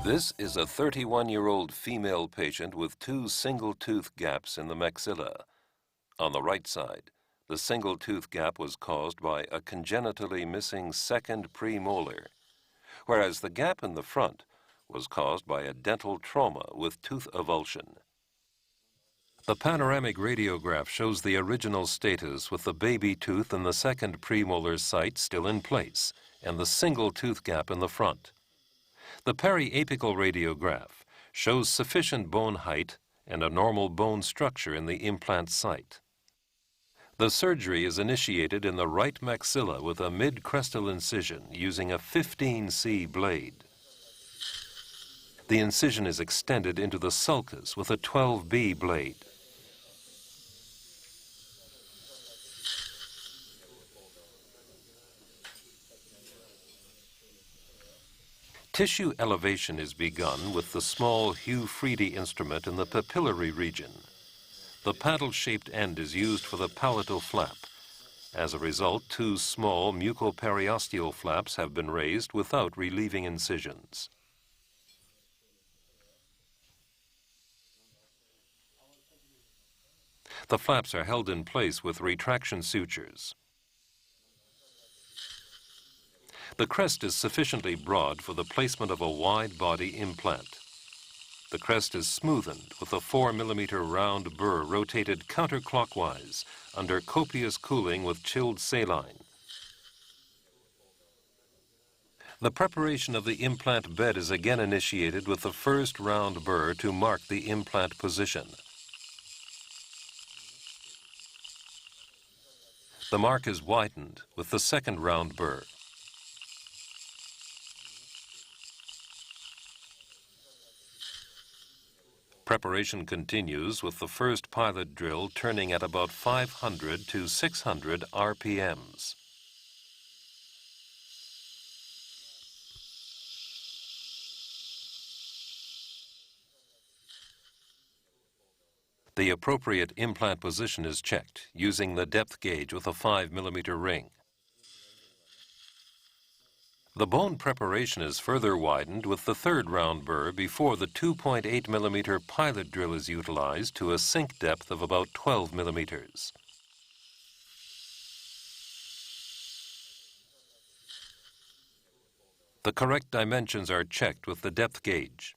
This is a 31-year-old female patient with 2 single-tooth gaps in the maxilla. On the right side, the single-tooth gap was caused by a congenitally missing second premolar, whereas the gap in the front was caused by a dental trauma with tooth avulsion. The panoramic radiograph shows the original status with the baby tooth in the second premolar site still in place and the single tooth gap in the front. The periapical radiograph shows sufficient bone height and a normal bone structure in the implant site. The surgery is initiated in the right maxilla with a mid-crestal incision using a 15C blade. The incision is extended into the sulcus with a 12B blade. Tissue elevation is begun with the small Hugh-Freedy instrument in the papillary region. The paddle-shaped end is used for the palatal flap. As a result, 2 small mucoperiosteal flaps have been raised without relieving incisions. The flaps are held in place with retraction sutures. The crest is sufficiently broad for the placement of a wide-body implant. The crest is smoothened with a 4 mm round burr rotated counterclockwise under copious cooling with chilled saline. The preparation of the implant bed is again initiated with the first round burr to mark the implant position. The mark is widened with the second round burr. Preparation continues with the first pilot drill turning at about 500 to 600 RPMs. The appropriate implant position is checked using the depth gauge with a 5 mm ring. The bone preparation is further widened with the third round burr before the 2.8 mm pilot drill is utilized to a sink depth of about 12 mm. The correct dimensions are checked with the depth gauge.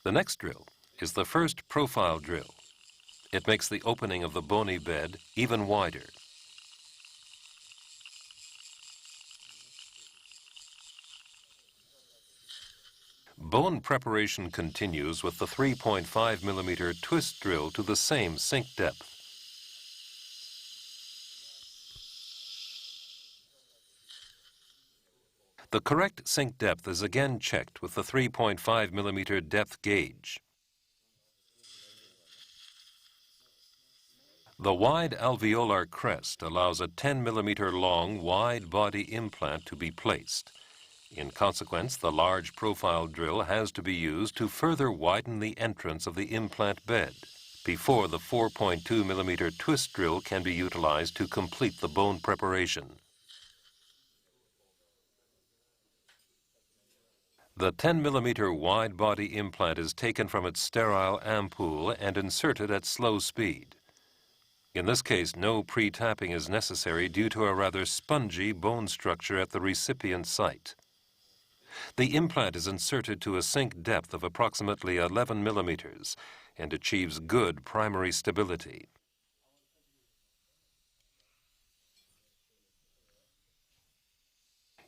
The next drill is the first profile drill. It makes the opening of the bony bed even wider. Bone preparation continues with the 3.5 mm twist drill to the same sink depth. The correct sink depth is again checked with the 3.5 mm depth gauge. The wide alveolar crest allows a 10 mm long wide body implant to be placed. In consequence, the large profile drill has to be used to further widen the entrance of the implant bed before the 4.2 mm twist drill can be utilized to complete the bone preparation. The 10 mm wide body implant is taken from its sterile ampoule and inserted at slow speed. In this case, no pre-tapping is necessary due to a rather spongy bone structure at the recipient site. The implant is inserted to a sink depth of approximately 11 mm and achieves good primary stability.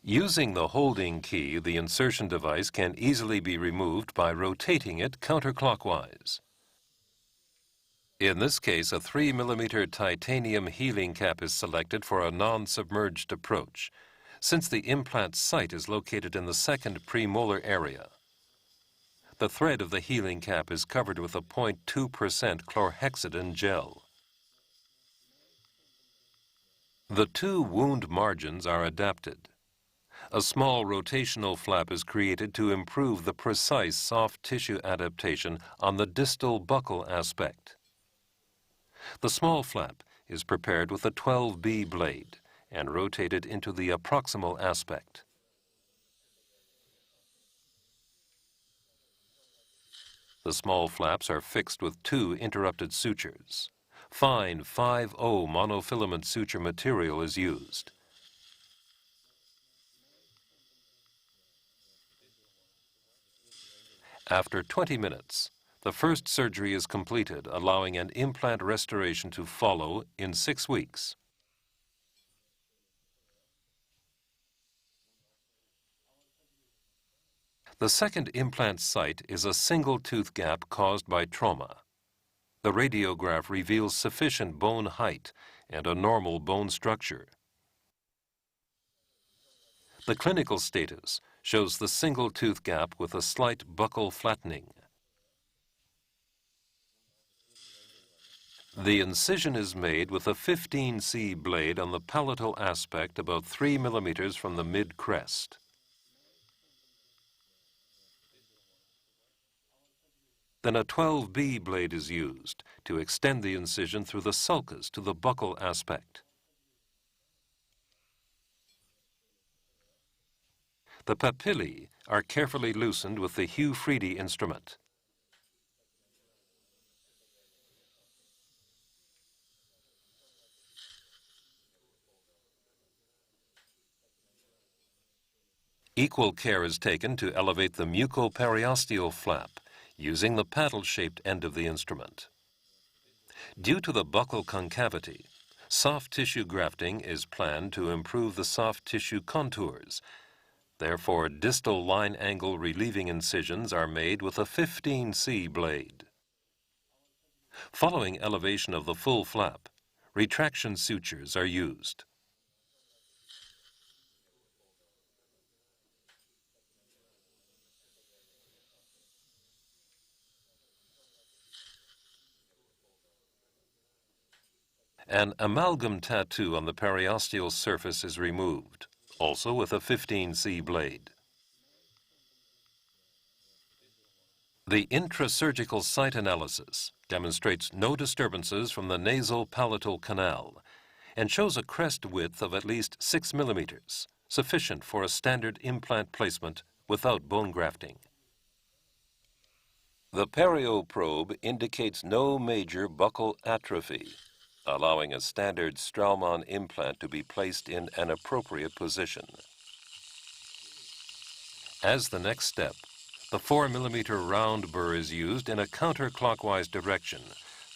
Using the holding key, the insertion device can easily be removed by rotating it counterclockwise. In this case, a 3 mm titanium healing cap is selected for a non-submerged approach, since the implant site is located in the second premolar area. The thread of the healing cap is covered with a 0.2% chlorhexidine gel. The 2 wound margins are adapted. A small rotational flap is created to improve the precise soft tissue adaptation on the distal buccal aspect. The small flap is prepared with a 12B blade and rotated into the approximal aspect. The small flaps are fixed with 2 interrupted sutures. Fine 5-0 monofilament suture material is used. After 20 minutes, the first surgery is completed, allowing an implant restoration to follow in 6 weeks. The second implant site is a single tooth gap caused by trauma. The radiograph reveals sufficient bone height and a normal bone structure. The clinical status shows the single tooth gap with a slight buccal flattening. The incision is made with a 15C blade on the palatal aspect about 3 millimeters from the mid-crest. Then a 12B blade is used to extend the incision through the sulcus to the buccal aspect. The papillae are carefully loosened with the Hugh-Freedy instrument. Equal care is taken to elevate the mucoperiosteal flap using the paddle-shaped end of the instrument. Due to the buccal concavity, soft tissue grafting is planned to improve the soft tissue contours. Therefore, distal line angle relieving incisions are made with a 15C blade. Following elevation of the full flap, retraction sutures are used. An amalgam tattoo on the periosteal surface is removed, also with a 15C blade. The intrasurgical site analysis demonstrates no disturbances from the nasal palatal canal and shows a crest width of at least 6 millimeters, sufficient for a standard implant placement without bone grafting. The perio probe indicates no major buccal atrophy, allowing a standard Straumann implant to be placed in an appropriate position. As the next step, the 4 millimeter round burr is used in a counterclockwise direction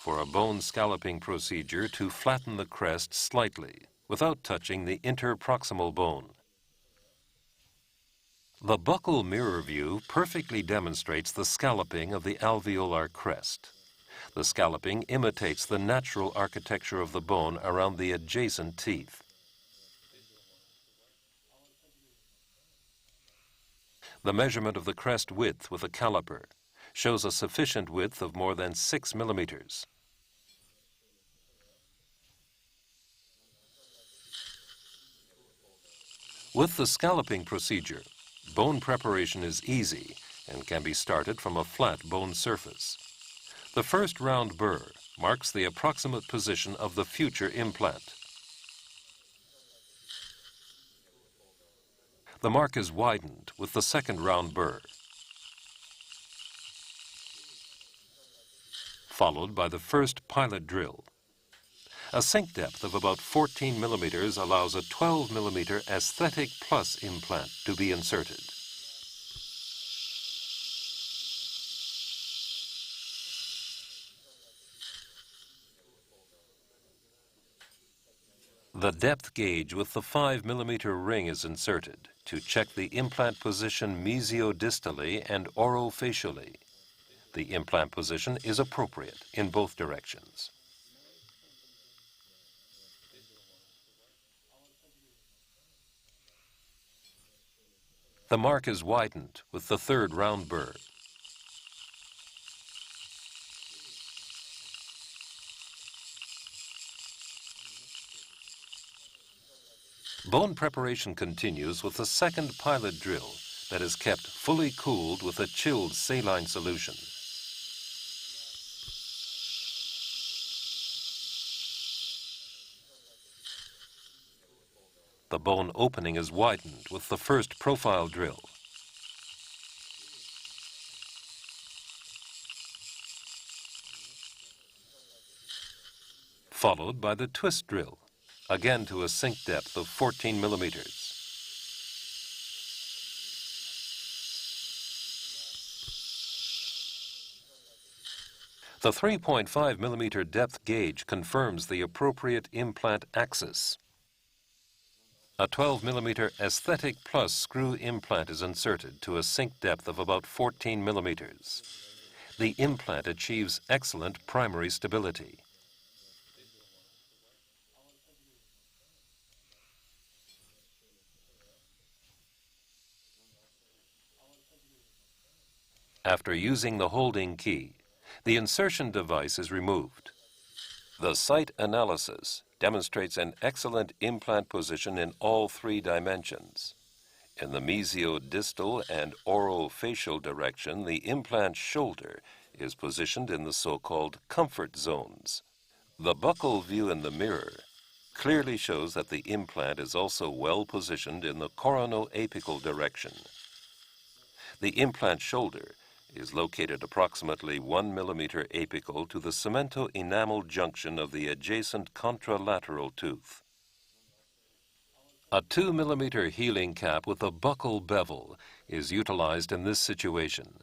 for a bone scalloping procedure to flatten the crest slightly without touching the interproximal bone. The buccal mirror view perfectly demonstrates the scalloping of the alveolar crest. The scalloping imitates the natural architecture of the bone around the adjacent teeth. The measurement of the crest width with a caliper shows a sufficient width of more than 6 millimeters. With the scalloping procedure, bone preparation is easy and can be started from a flat bone surface. The first round burr marks the approximate position of the future implant. The mark is widened with the second round burr, followed by the first pilot drill. A sink depth of about 14 millimeters allows a 12 millimeter Aesthetic Plus implant to be inserted. The depth gauge with the 5 millimeter ring is inserted to check the implant position mesiodistally and orofacially. The implant position is appropriate in both directions. The mark is widened with the third round burr. Bone preparation continues with the second pilot drill that is kept fully cooled with a chilled saline solution. The bone opening is widened with the first profile drill. Followed by the twist drill, again to a sink depth of 14 millimeters. The 3.5 millimeter depth gauge confirms the appropriate implant axis. A 12 millimeter aesthetic plus screw implant is inserted to a sink depth of about 14 millimeters. The implant achieves excellent primary stability. After using the holding key, the insertion device is removed. The site analysis demonstrates an excellent implant position in all three dimensions. In the mesiodistal and orofacial direction, the implant shoulder is positioned in the so-called comfort zones. The buccal view in the mirror clearly shows that the implant is also well positioned in the coronoapical direction. The implant shoulder is located approximately 1 millimeter apical to the cemento-enamel junction of the adjacent contralateral tooth. A 2 millimeter healing cap with a buccal bevel is utilized in this situation.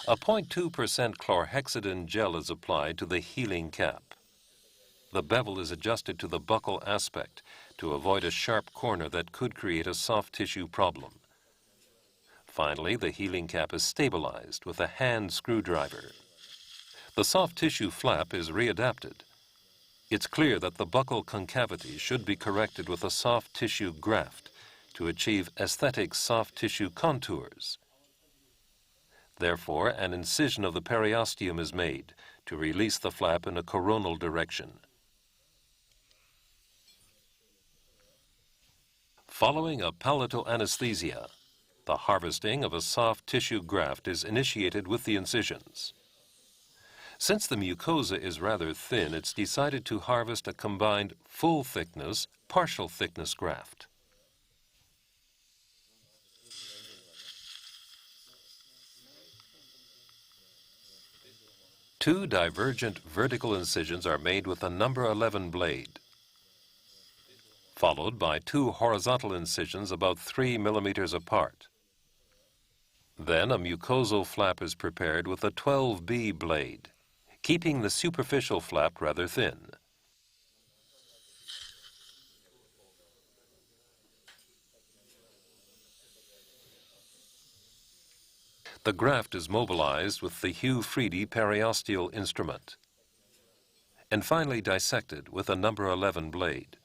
A 0.2% chlorhexidine gel is applied to the healing cap. The bevel is adjusted to the buccal aspect to avoid a sharp corner that could create a soft tissue problem. Finally, the healing cap is stabilized with a hand screwdriver. The soft tissue flap is readapted. It's clear that the buccal concavity should be corrected with a soft tissue graft to achieve aesthetic soft tissue contours. Therefore, an incision of the periosteum is made to release the flap in a coronal direction. Following a palatal anesthesia, the harvesting of a soft tissue graft is initiated with the incisions. Since the mucosa is rather thin, it's decided to harvest a combined full-thickness, partial-thickness graft. Two divergent vertical incisions are made with a number 11 blade, followed by two horizontal incisions about 3 millimeters apart. Then a mucosal flap is prepared with a 12B blade, keeping the superficial flap rather thin. The graft is mobilized with the Hugh Freedy periosteal instrument, and finally dissected with a number 11 blade.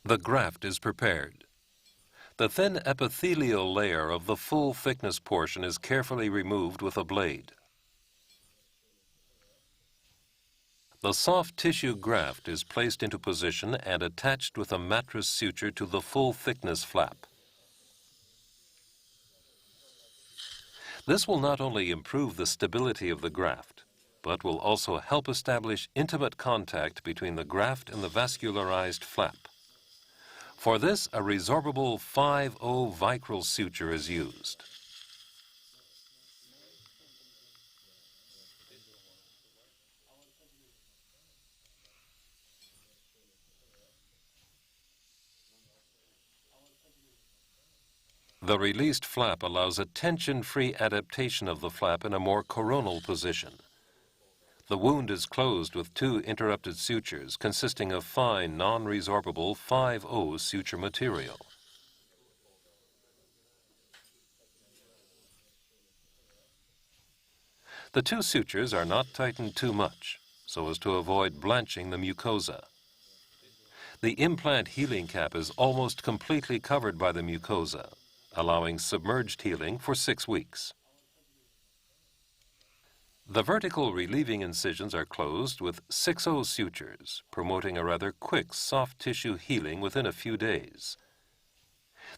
The graft is prepared. The thin epithelial layer of the full thickness portion is carefully removed with a blade. The soft tissue graft is placed into position and attached with a mattress suture to the full thickness flap. This will not only improve the stability of the graft, but will also help establish intimate contact between the graft and the vascularized flap. For this, a resorbable 5-0 vicryl suture is used. The released flap allows a tension-free adaptation of the flap in a more coronal position. The wound is closed with two interrupted sutures consisting of fine, non-resorbable 5-0 suture material. The two sutures are not tightened too much, so as to avoid blanching the mucosa. The implant healing cap is almost completely covered by the mucosa, allowing submerged healing for 6 weeks. The vertical relieving incisions are closed with 6-0 sutures, promoting a rather quick soft tissue healing within a few days.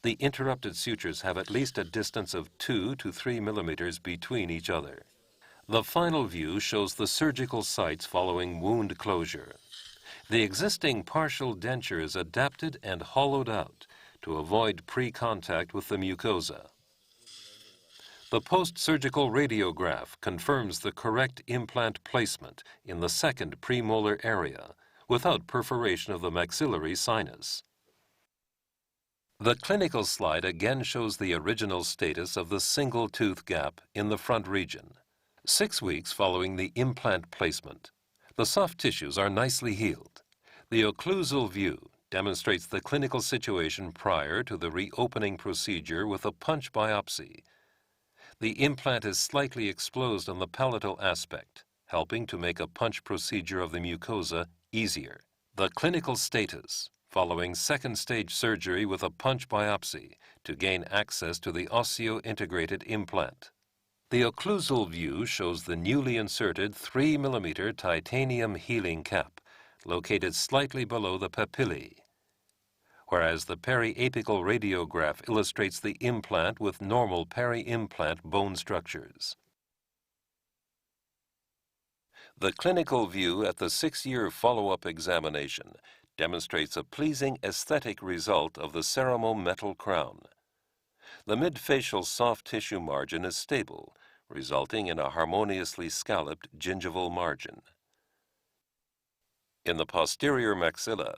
The interrupted sutures have at least a distance of 2 to 3 millimeters between each other. The final view shows the surgical sites following wound closure. The existing partial denture is adapted and hollowed out to avoid pre-contact with the mucosa. The post-surgical radiograph confirms the correct implant placement in the second premolar area without perforation of the maxillary sinus. The clinical slide again shows the original status of the single tooth gap in the front region. 6 weeks following the implant placement, the soft tissues are nicely healed. The occlusal view demonstrates the clinical situation prior to the reopening procedure with a punch biopsy. The implant is slightly exposed on the palatal aspect, helping to make a punch procedure of the mucosa easier. The clinical status following second-stage surgery with a punch biopsy to gain access to the osseo-integrated implant. The occlusal view shows the newly inserted 3 mm titanium healing cap located slightly below the papillae, whereas the periapical radiograph illustrates the implant with normal peri-implant bone structures. The clinical view at the 6-year follow-up examination demonstrates a pleasing aesthetic result of the ceramol metal crown. The midfacial soft tissue margin is stable, resulting in a harmoniously scalloped gingival margin. In the posterior maxilla,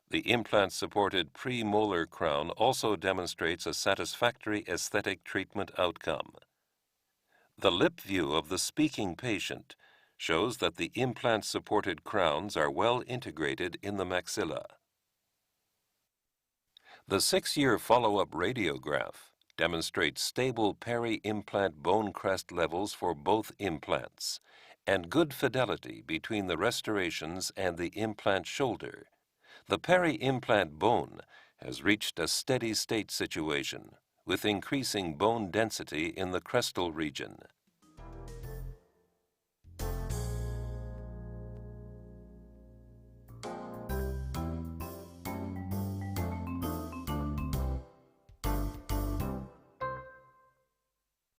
the implant-supported premolar crown also demonstrates a satisfactory aesthetic treatment outcome. The lip view of the speaking patient shows that the implant-supported crowns are well integrated in the maxilla. The 6-year follow-up radiograph demonstrates stable peri-implant bone crest levels for both implants and good fidelity between the restorations and the implant shoulder. The peri-implant bone has reached a steady state situation with increasing bone density in the crestal region.